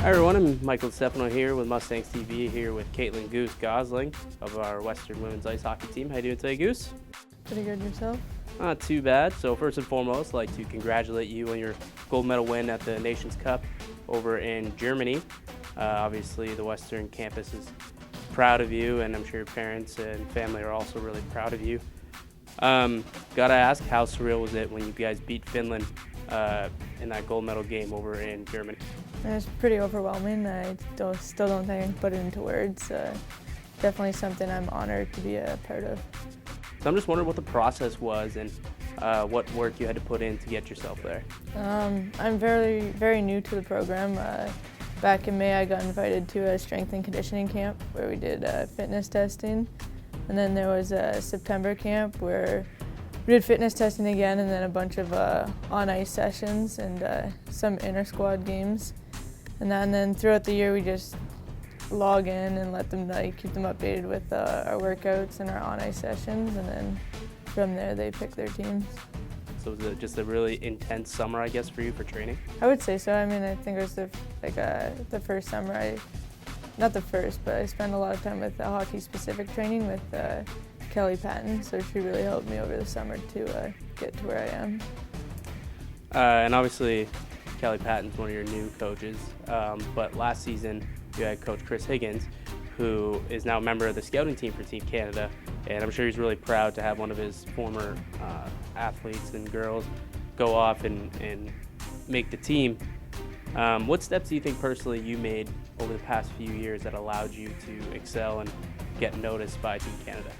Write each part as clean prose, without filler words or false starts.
Hi everyone, I'm Michael DiStefano here with MustangsTV, here with Katelyn Goose Gosling of our Western Women's Ice Hockey team. How you doing today, Goose? Pretty good yourself? Not too bad. So first and foremost, I'd like to congratulate you on your gold medal win at the Nations Cup over in Germany. Obviously, the Western campus is proud of you, and I'm sure your parents and family are also really proud of you. Gotta ask, how surreal was it when you guys beat Finland in that gold medal game over in Germany? It was pretty overwhelming. I still don't think I can put it into words. Definitely something I'm honored to be a part of. So I'm just wondering what the process was and what work you had to put in to get yourself there. I'm very new to the program. Back in May, I got invited to a strength and conditioning camp where we did fitness testing. And then there was a September camp where we did fitness testing again, and then a bunch of on-ice sessions and some inter-squad games. And then throughout the year, we just log in and let them keep them updated with our workouts and our on-ice sessions, and then from there they pick their teams. So was it just a really intense summer, I guess, for you for training? I would say so. I mean, I think it was the first summer. Not the first, but I spent a lot of time with hockey-specific training with Kelly Patton, so she really helped me over the summer to get to where I am. And obviously, Kelly Patton's one of your new coaches, but last season you had Coach Chris Higgins, who is now a member of the scouting team for Team Canada, and I'm sure he's really proud to have one of his former athletes and girls go off and make the team. What steps do you think personally you made over the past few years that allowed you to excel and get noticed by Team Canada?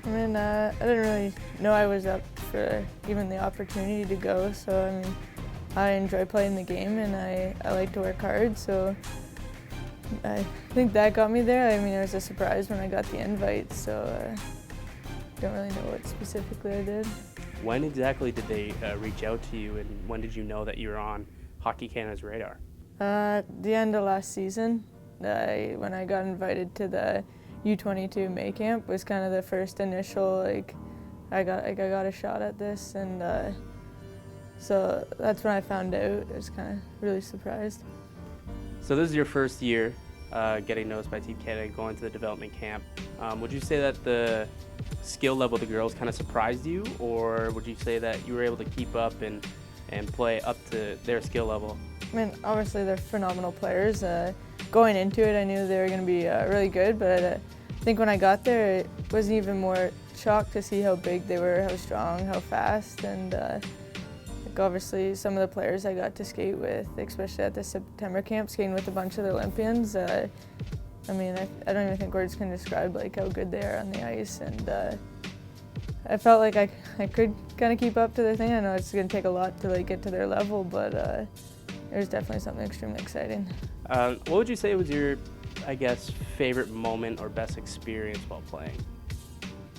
I mean, I didn't really know I was up for even the opportunity to go, so I mean, I enjoy playing the game and I like to work hard, so I think that got me there. I mean, it was a surprise when I got the invite, so I don't really know what specifically I did. When exactly did they reach out to you, and when did you know that you were on Hockey Canada's radar? The end of last season, when I got invited to the U22 May camp, was kind of the first initial I got a shot at this, and so that's when I found out. I was kind of really surprised. So this is your first year getting noticed by Team Canada, going to the development camp. Would you say that the skill level of the girls kind of surprised you, or would you say that you were able to keep up and play up to their skill level? I mean, obviously they're phenomenal players. Going into it, I knew they were going to be really good, but I think when I got there, it was even more shocked to see how big they were, how strong, how fast, and obviously some of the players I got to skate with, especially at the September camp, skating with a bunch of the Olympians. I mean, I don't even think words can describe how good they are on the ice, and I felt like I could kind of keep up to their thing. I know it's going to take a lot to get to their level, but it was definitely something extremely exciting. What would you say was your, I guess, favorite moment or best experience while playing?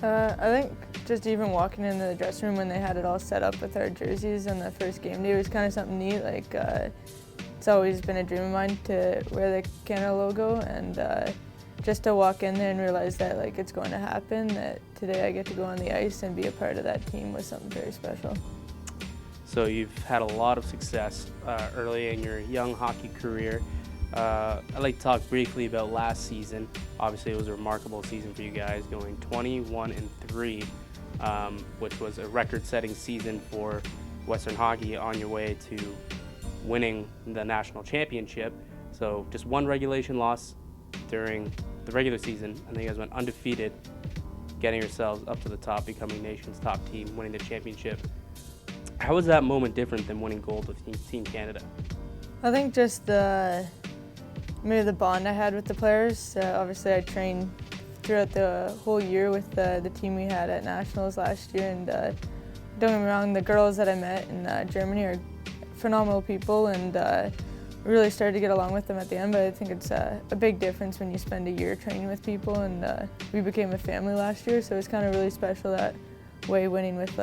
I think just even walking into the dressing room when they had it all set up with our jerseys on the first game day was kind of something neat. It's always been a dream of mine to wear the Canada logo, and just to walk in there and realize that it's going to happen, that today I get to go on the ice and be a part of that team, was something very special. So you've had a lot of success early in your young hockey career. I'd like to talk briefly about last season. Obviously, it was a remarkable season for you guys, going 21-3, which was a record-setting season for Western hockey, on your way to winning the national championship. So just one regulation loss during the regular season, and then you guys went undefeated, getting yourselves up to the top, becoming nation's top team, winning the championship. How was that moment different than winning gold with Team Canada? I think just maybe the bond I had with the players. Obviously, I trained throughout the whole year with the team we had at Nationals last year, and don't get me wrong, the girls that I met in Germany are phenomenal people, and really started to get along with them at the end, but I think it's a big difference when you spend a year training with people, and we became a family last year, so it's kind of really special that way, winning with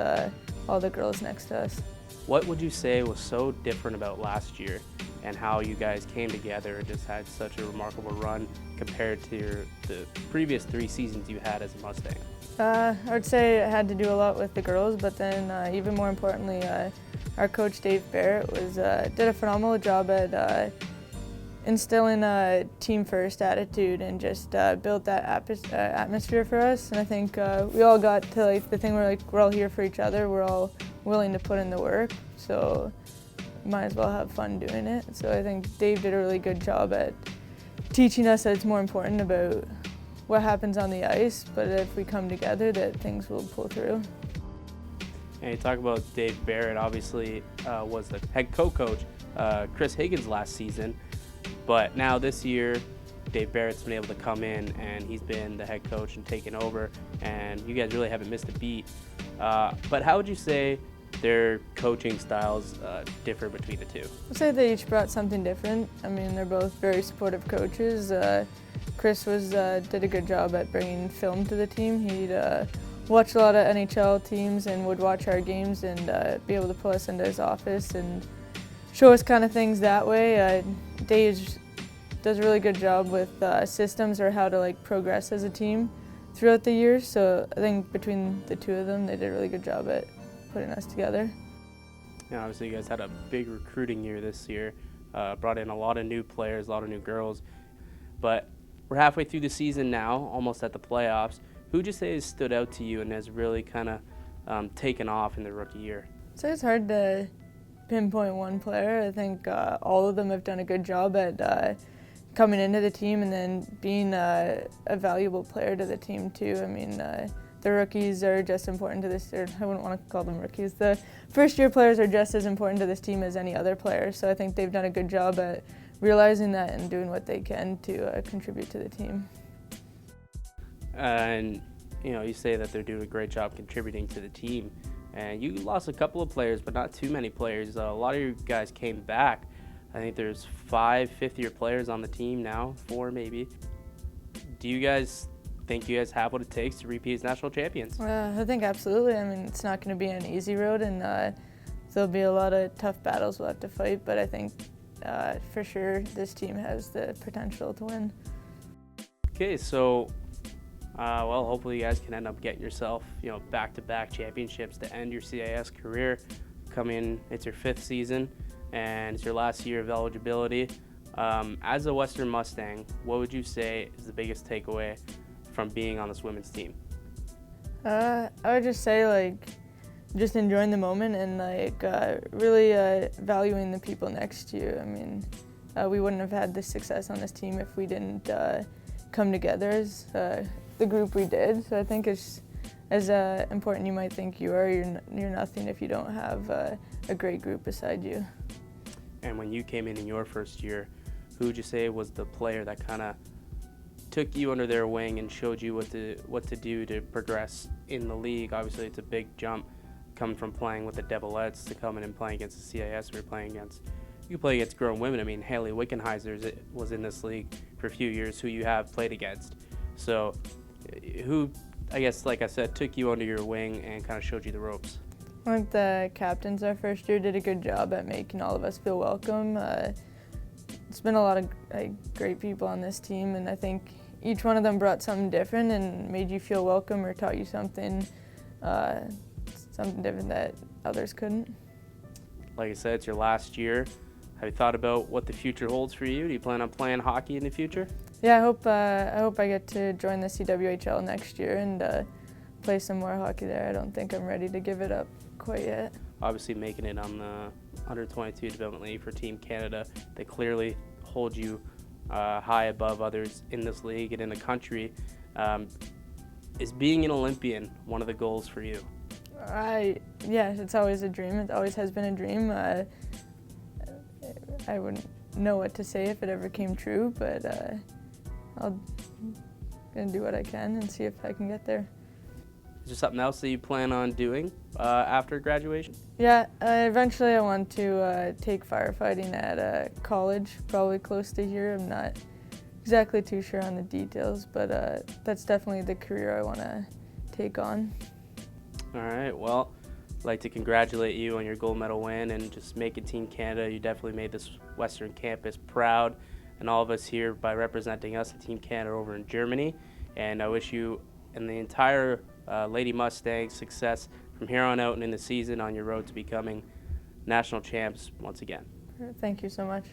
all the girls next to us. What would you say was so different about last year and how you guys came together and just had such a remarkable run compared to the previous 3 seasons you had as a Mustang? I would say it had to do a lot with the girls, but then even more importantly, our coach Dave Barrett did a phenomenal job at instilling a team-first attitude and just build that atmosphere for us. And I think we all got to like the thing where we're all here for each other. We're all willing to put in the work, so might as well have fun doing it. So I think Dave did a really good job at teaching us that it's more important about what happens on the ice, but if we come together, that things will pull through. And you talk about Dave Barrett, obviously was the head co-coach Chris Higgins last season, but now this year Dave Barrett's been able to come in and he's been the head coach and taken over, and you guys really haven't missed a beat. But how would you say their coaching styles differ between the two? I'd say they each brought something different. I mean, they're both very supportive coaches. Chris did a good job at bringing film to the team. He'd watch a lot of NHL teams and would watch our games and be able to pull us into his office and show us kind of things that way. Dave does a really good job with systems or how to like progress as a team throughout the years. So I think between the two of them, they did a really good job at putting us together. Yeah, obviously you guys had a big recruiting year this year, brought in a lot of new players, a lot of new girls, but we're halfway through the season now, almost at the playoffs. Who would you say has stood out to you and has really kind of taken off in the rookie year? So it's hard to pinpoint one player. I think all of them have done a good job at coming into the team and then being a valuable player to the team too. I mean, the rookies are just important to this, or I wouldn't want to call them rookies. The first-year players are just as important to this team as any other player, so I think they've done a good job at realizing that and doing what they can to contribute to the team. And you say that they're doing a great job contributing to the team, and you lost a couple of players, but not too many players. A lot of you guys came back. I think there's 5 fifth-year players on the team now, 4 maybe. Do you guys think you guys have what it takes to repeat as national champions? I think absolutely. I mean, it's not going to be an easy road, and there'll be a lot of tough battles we'll have to fight, but I think for sure this team has the potential to win. Okay, so well, hopefully you guys can end up getting yourself, back-to-back championships to end your CIS career. It's your 5th season, and it's your last year of eligibility. As a Western Mustang, what would you say is the biggest takeaway from being on this women's team? I would just say just enjoying the moment and really valuing the people next to you. I mean, we wouldn't have had this success on this team if we didn't come together as the group we did. So I think it's as important you might think you are. You're nothing if you don't have a great group beside you. And when you came in your first year, who would you say was the player that kind of took you under their wing and showed you what to do to progress in the league? Obviously, it's a big jump coming from playing with the Devilettes to coming and playing against the CIS. You play against grown women. I mean, Haley Wickenheiser was in this league for a few years, who you have played against. So, who, I guess, like I said, took you under your wing and kind of showed you the ropes? I think the captains our first year did a good job at making all of us feel welcome. It's been a lot of great people on this team, and I think each one of them brought something different and made you feel welcome or taught you something different that others couldn't. Like I said, it's your last year. Have you thought about what the future holds for you? Do you plan on playing hockey in the future? Yeah, I hope I get to join the CWHL next year and play some more hockey there. I don't think I'm ready to give it up quite yet. Obviously making it on the Under-22 Development League for Team Canada, they clearly hold you high above others in this league and in the country. Is being an Olympian one of the goals for you? Yeah, it's always a dream. It always has been a dream. I wouldn't know what to say if it ever came true, but I'm gonna do what I can and see if I can get there. Is there something else that you plan on doing after graduation? Yeah, eventually I want to take firefighting at college, probably close to here. I'm not exactly too sure on the details, but that's definitely the career I want to take on. All right, well, I'd like to congratulate you on your gold medal win and just making Team Canada. You definitely made this Western campus proud, and all of us here by representing us at Team Canada over in Germany. And I wish you and the entire Lady Mustangs success from here on out and in the season on your road to becoming national champs once again. Thank you so much.